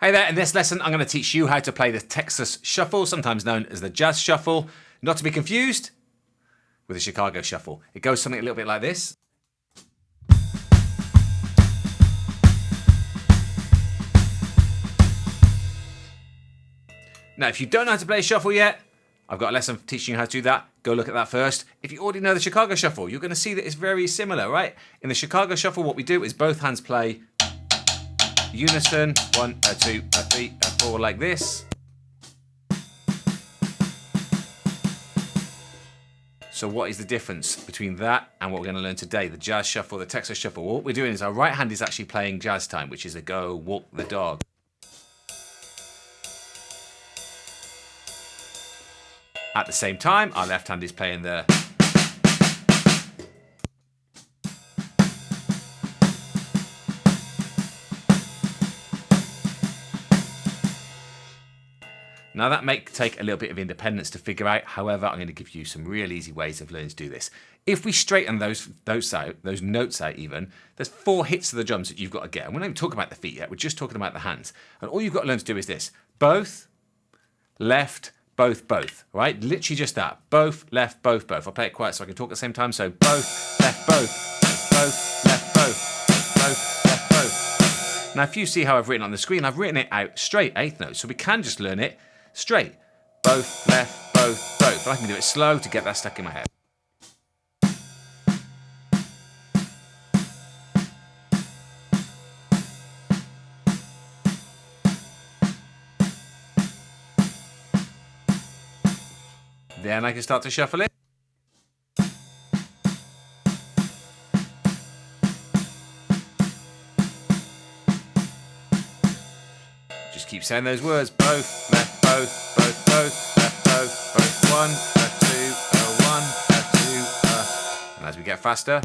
Hey there, in this lesson I'm going to teach you how to play the Texas Shuffle, sometimes known as the Jazz Shuffle, not to be confused with the Chicago Shuffle. It goes something a little bit like this. Now if you don't know how to play a shuffle yet, I've got a lesson teaching you how to do that. Go look at that first. If you already know the Chicago Shuffle, you're going to see that it's very similar, right? In the Chicago Shuffle, what we do is both hands play unison, 1, 2, 3, 4, like this. So what is the difference between that and what we're going to learn today, the Jazz Shuffle, the Texas Shuffle? Well, what we're doing is our right hand is actually playing jazz time, which is a go, walk the dog. At the same time, our left hand is playing the Now that may take a little bit of independence to figure out. However, I'm going to give you some real easy ways of learning to do this. If we straighten those notes out even, there's 4 hits to the drums that you've got to get. And we're not even talking about the feet yet, we're just talking about the hands. And all you've got to learn to do is this. Both, left, both, right? Literally just that. Both, left, both. I'll play it quiet so I can talk at the same time. So both, left, both, left, both, left, both. Now if you see how I've written on the screen, I've written it out straight, 8th note. So we can just learn it straight. Both, left, both. But I can do it slow to get that stuck in my head. Then I can start to shuffle it. Just keep saying those words. Both, left, both, left, both, 1, 2, 1, 2, and as we get faster,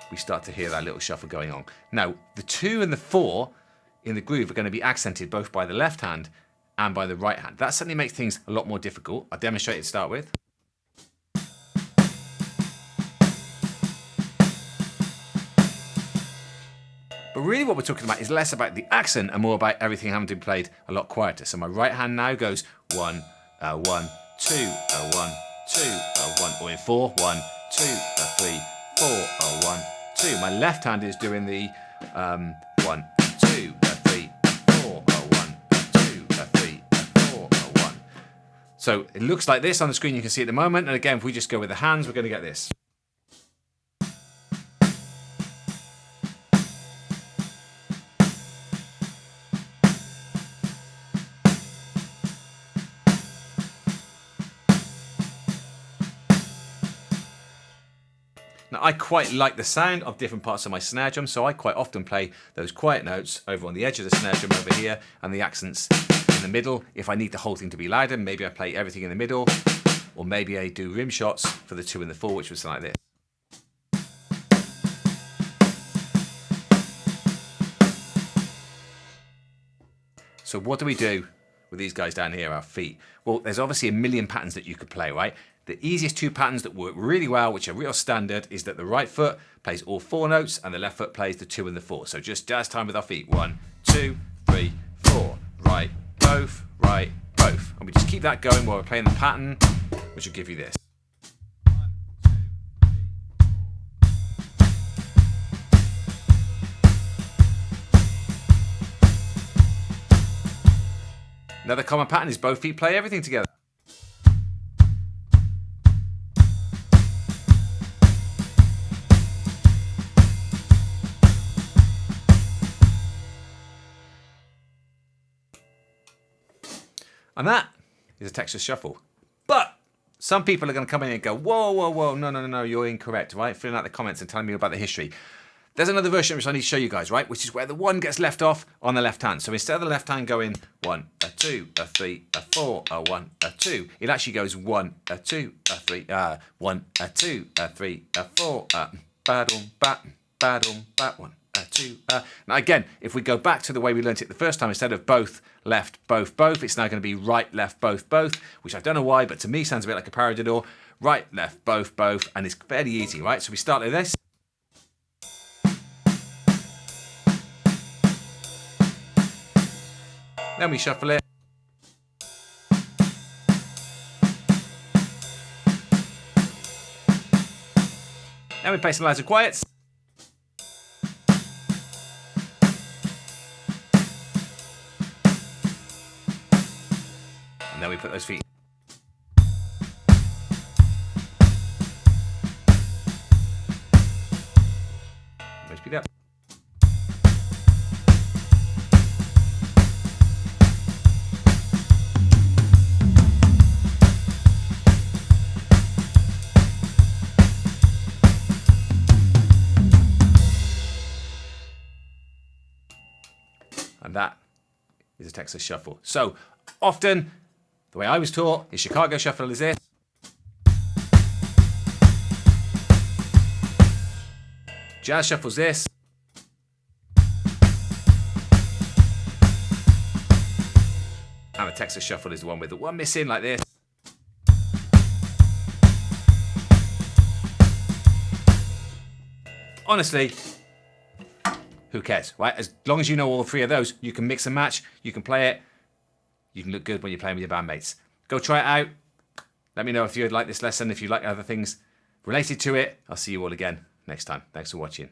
we start to hear that little shuffle going on. Now, the 2 and the 4 in the groove are going to be accented both by the left hand and by the right hand. That certainly makes things a lot more difficult. I'll demonstrate it to start with. But really what we're talking about is less about the accent and more about everything having to be played a lot quieter. So my right hand now goes 1, 1, 2, 1, 2, 1, or in 4, 1, 2, 3, 4, 1, 2. My left hand is doing the 1, 2, 3, 4, 1, 2, 3, 4, 1. So it looks like this on the screen, you can see at the moment. And again, if we just go with the hands, we're going to get this. Now, I quite like the sound of different parts of my snare drum, so I quite often play those quiet notes over on the edge of the snare drum over here, and the accents in the middle. If I need the whole thing to be louder, maybe I play everything in the middle, or maybe I do rim shots for the 2 and the 4, which was like this. So what do we do with these guys down here, our feet? Well, there's obviously a million patterns that you could play, right? The easiest 2 patterns that work really well, which are real standard, is that the right foot plays all 4 notes and the left foot plays the 2 and the 4. So just jazz time with our feet. 1, 2, 3, 4. Right, both, right, both. And we just keep that going while we're playing the pattern, which will give you this. Another common pattern is both feet play everything together. And that is a Texas Shuffle. But some people are going to come in and go, whoa, no, you're incorrect, right? Filling out the comments and telling me about the history. There's another version which I need to show you guys, right? Which is where the 1 gets left off on the left hand. So instead of the left hand going 1, 2, 3, 4, 1, 2, it actually goes 1, 2, 3, 1, 2, 3, 4, ba-dum, bat, 1, 2. Now again, if we go back to the way we learnt it the first time, instead of both, left, both, it's now going to be right, left, both, which I don't know why, but to me sounds a bit like a paradiddle. Right, left, both, and it's fairly easy, right? So we start like this. Then we shuffle it. Then we play some loads of quiets. And then we put those feet. Speed up. And that is a Texas shuffle. So often, the way I was taught is Chicago shuffle is this. Jazz shuffle's this. And the Texas shuffle is the one with the one missing like this. Honestly, who cares, right? As long as you know all three of those, you can mix and match, you can play it, you can look good when you're playing with your bandmates. Go try it out. Let me know if you'd like this lesson, if you like other things related to it. I'll see you all again next time. Thanks for watching.